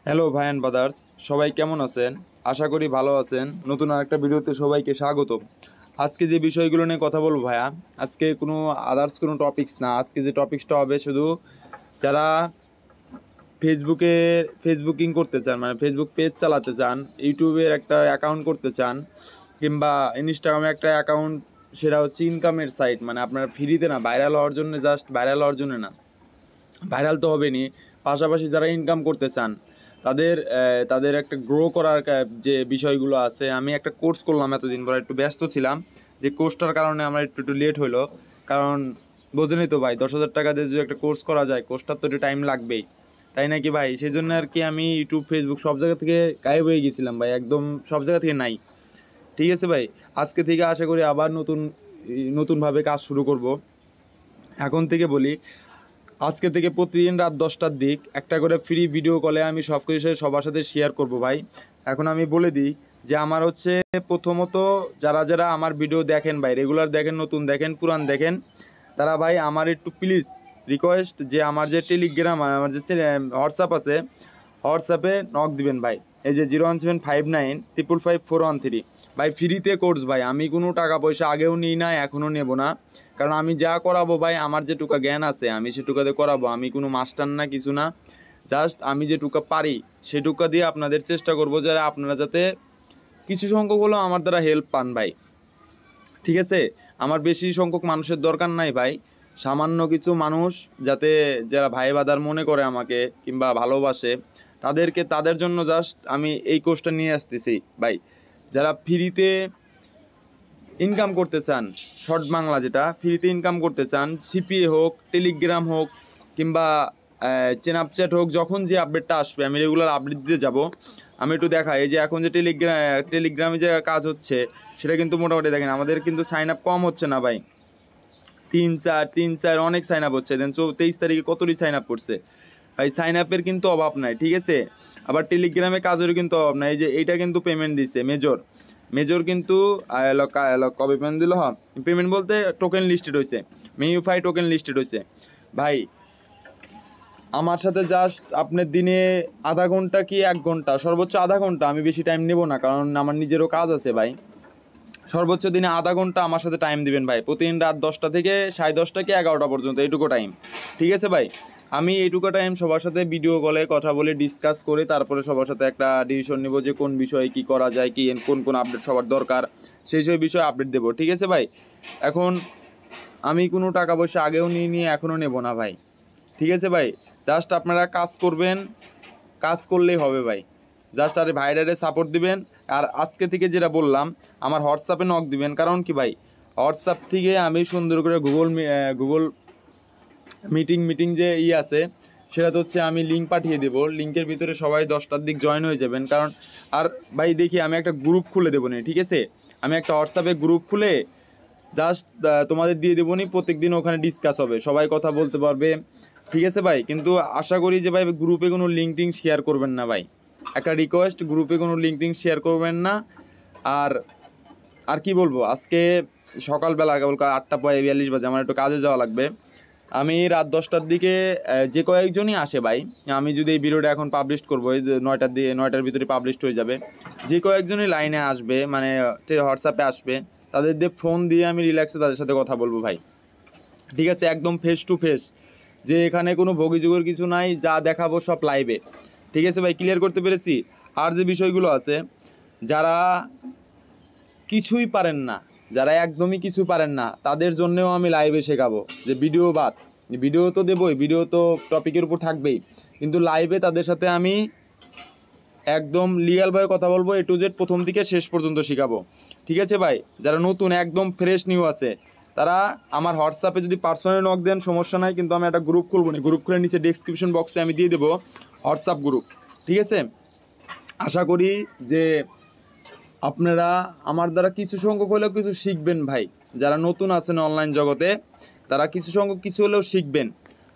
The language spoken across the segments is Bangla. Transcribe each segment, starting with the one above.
হ্যালো ভাই অ্যান্ড ব্রাদার্স, সবাই কেমন আছেন? আশা করি ভালো আছেন। নতুন আরেকটা ভিডিওতে সবাইকে স্বাগতম। আজকে যে বিষয়গুলো নিয়ে কথা বলবো ভাইয়া, আজকে কোনো আদার্স কোনো টপিকস না। আজকে যে টপিকসটা হবে শুধু যারা ফেসবুকিং করতে চান, মানে ফেসবুক পেজ চালাতে চান, ইউটিউবের একটা অ্যাকাউন্ট করতে চান, কিংবা ইনস্টাগ্রামে একটা অ্যাকাউন্ট, সেটা হচ্ছে ইনকামের সাইট, মানে আপনারা ফ্রিতে না, ভাইরাল হওয়ার জন্য, জাস্ট ভাইরাল হওয়ার জন্য না, ভাইরাল তো হবেনি, পাশাপাশি যারা ইনকাম করতে চান তাদের একটা গ্রো করার যে বিষয়গুলো আছে। আমি একটা কোর্স করলাম এতদিন পর, একটু ব্যস্ত ছিলাম, যে কোর্সটার কারণে আমার একটু লেট হলো। কারণ বোঝেনই তো ভাই, 10,000 টাকা দিয়ে যদি একটা কোর্স করা যায়, কোর্সটার তো একটু টাইম লাগবেই, তাই নাকি ভাই? সেই জন্য আর কি আমি ইউটিউব, ফেসবুক সব জায়গা থেকে গায়েব হয়ে গেছিলাম ভাই, একদম সব জায়গা থেকে নাই। ঠিক আছে ভাই, আজকে থেকে আশা করি আবার নতুনভাবে কাজ শুরু করব। এখন থেকে বলি, আজকে থেকে প্রতিদিন রাত 10টার দিক একটা করে ফ্রি ভিডিও কলে আমি সব কিছু সবার সাথে শেয়ার করব ভাই। এখন আমি বলে দিই যে আমার হচ্ছে, প্রথমত যারা আমার ভিডিও দেখেন ভাই, রেগুলার দেখেন, নতুন দেখেন, পুরান দেখেন, তারা ভাই আমার একটু প্লিজ রিকোয়েস্ট, যে আমার যে টেলিগ্রাম, আমার যে হোয়াটসঅ্যাপ আছে, হোয়াটসঅ্যাপে নক দিবেন ভাই। এই যে 01759555413 ভাই, ফ্রিতে কোর্স ভাই। আমি কোনো টাকা পয়সা আগেও নিই না, এখনও নেব না। কারণ আমি যা করাবো ভাই, আমার যেটুকু জ্ঞান আছে আমি সেটুকাতে করাবো। আমি কোনো মাস্টার না, কিছু না, জাস্ট আমি যেটুকু পারি সেটুকু দিয়ে আপনাদের চেষ্টা করবো, যারা আপনারা যাতে কিছু সংখ্যক হলেও আমার দ্বারা হেল্প পান ভাই। ঠিক আছে, আমার বেশি সংখ্যক মানুষের দরকার নাই ভাই, সামান্য কিছু মানুষ যাতে, যারা ভাই বাদার মনে করে আমাকে কিংবা ভালোবাসে, তাদের জন্য জাস্ট আমি এই কোর্সটা নিয়ে আসতেছি ভাই। যারা ফ্রিতে ইনকাম করতে চান, শর্ট বাংলা যেটা, ফ্রিতে ইনকাম করতে চান, সিপিএ হোক, টেলিগ্রাম হোক, কিংবা স্ন্যাপচ্যাট হোক, যখন যে আপডেটটা আসবে আমি রেগুলার আপডেট দিতে যাব। আমি একটু দেখাই, এই যে এখন যে টেলিগ্রামে যে কাজ হচ্ছে, সেটা কিন্তু মোটামুটি দেখেন, আমাদের কিন্তু সাইন আপ কম হচ্ছে না ভাই, 3-4 অনেক সাইন আপ হচ্ছে। দেন 23 তারিখে কতটি সাইন আপ করছে ভাই। সাইন আপের কিন্তু অভাব নাই, ঠিক আছে। আবার টেলিগ্রামে কাজেরও কিন্তু অভাব নাই। এই যে এইটা কিন্তু পেমেন্ট দিচ্ছে মেজর কিন্তু কবে পেমেন্ট দিল? হ্যাঁ, পেমেন্ট বলতে টোকেন লিস্টেড হয়েছে, মিউফাই টোকেন লিস্টেড হয়েছে ভাই। আমার সাথে জাস্ট আপনার দিনে আধা ঘন্টা কি 1 ঘন্টা, সর্বোচ্চ আধা ঘন্টা, আমি বেশি টাইম নেব না, কারণ আমার নিজেরও কাজ আছে ভাই। সর্বোচ্চ দিনে আধা ঘন্টা আমার সাথে টাইম দিবেন ভাই, প্রতিদিন রাত 10টা থেকে 10:30 কি 11টা পর্যন্ত, এইটুকু টাইম। ঠিক আছে ভাই, আমি এইটুকু টাইম সবার সাথে ভিডিও কলে কথা বলে ডিসকাস করে তারপরে সবার সাথে একটা ডিসিশন নেব, যে কোন বিষয়ে কি করা যায়, কি কোন আপডেট সবার দরকার, সেই বিষয়ে আপডেট দেবো। ঠিক আছে ভাই, এখন আমি কোনো টাকা পয়সা আগেও নিয়ে এখনও নেব না ভাই। ঠিক আছে ভাই, জাস্ট আপনারা কাজ করবেন, কাজ করলেই হবে ভাই। জাস্ট আরে ভাইরারে সাপোর্ট দিবেন। আর আজকে থেকে যেটা বললাম, আমার হোয়াটসঅ্যাপে নক দিবেন। কারণ কি ভাই, হোয়াটসঅ্যাপ থেকে আমি সুন্দর করে গুগল মিটিং যে আছে, সেটা তো হচ্ছে আমি লিঙ্ক পাঠিয়ে দেবো। লিঙ্কের ভিতরে সবাই 10টার দিক জয়েন হয়ে যাবেন। কারণ আর ভাই দেখি, আমি একটা গ্রুপ খুলে দেবো না, ঠিক আছে, আমি একটা হোয়াটসঅ্যাপে গ্রুপ খুলে জাস্ট তোমাদের দিয়ে দেবো নি, প্রত্যেক দিন ওখানে ডিসকাস হবে, সবাই কথা বলতে পারবে। ঠিক আছে ভাই, কিন্তু আশা করি যে ভাই গ্রুপে কোনো লিঙ্ক শেয়ার করবেন না ভাই, একটা রিকোয়েস্ট, গ্রুপে কোনো লিঙ্ক শেয়ার করবেন না। আর কি বলবো, আজকে সকালবেলা কেবল 8:42 বাজে, আমার একটু কাজে যাওয়া লাগবে। আমি রাত 10টার দিকে যে কয়েকজনই আসে ভাই, আমি যদি এই ভিডিওটা এখন পাবলিশ করবো, এই 9টার ভিতরে পাবলিশ হয়ে যাবে, যে কয়েকজনই লাইনে আসবে, মানে হোয়াটসঅ্যাপে আসবে, তাদের দিয়ে ফোন দিয়ে আমি রিল্যাক্সে তাদের সাথে কথা বলবো ভাই। ঠিক আছে, একদম ফেস টু ফেস, যে এখানে কোনো ভোগীযোগের কিছু নাই, যা দেখাবো সব লাইভে। ঠিক আছে ভাই, ক্লিয়ার করতে পেরেছি? আর যে বিষয়গুলো আছে, যারা কিছুই পারেন না, যারা একদমই কিছু পারেন না, তাদের জন্যেও আমি লাইভে শেখাবো। যে ভিডিও তো দেবই, ভিডিও তো টপিকের উপর থাকবেই, কিন্তু লাইভে তাদের সাথে আমি একদম লিগ্যালভাবে কথা বলবো, A to Z প্রথম থেকে শেষ পর্যন্ত শেখাবো। ঠিক আছে ভাই, যারা নতুন একদম ফ্রেশ নিউ আছে, তারা আমার হোয়াটসঅ্যাপে যদি পার্সোনালি নক দেন সমস্যা নাই, কিন্তু আমি একটা গ্রুপ খুলবো না, গ্রুপ খুলে নিচে ডেসক্রিপশন বক্সে আমি দিয়ে দেবো হোয়াটসঅ্যাপ গ্রুপ। ঠিক আছে, আশা করি যে আপনারা আমার দ্বারা কিছু সংখ্যক হলেও কিছু শিখবেন ভাই। যারা নতুন আছেন অনলাইন জগতে, তারা কিছু সংখ্যক কিছু হলেও শিখবেন।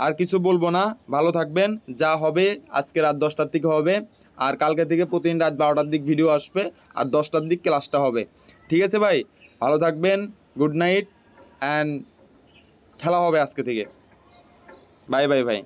আর কিছু বলবো না, ভালো থাকবেন। যা হবে আজকে রাত 10টার দিকে হবে, আর কালকে থেকে প্রতিদিন রাত 12টার দিক ভিডিও আসবে, আর 10টার দিক ক্লাসটা হবে। ঠিক আছে ভাই, ভালো থাকবেন, গুড নাইট, অ্যান্ড খেলা হবে আজকে থেকে। বাই বাই ভাই।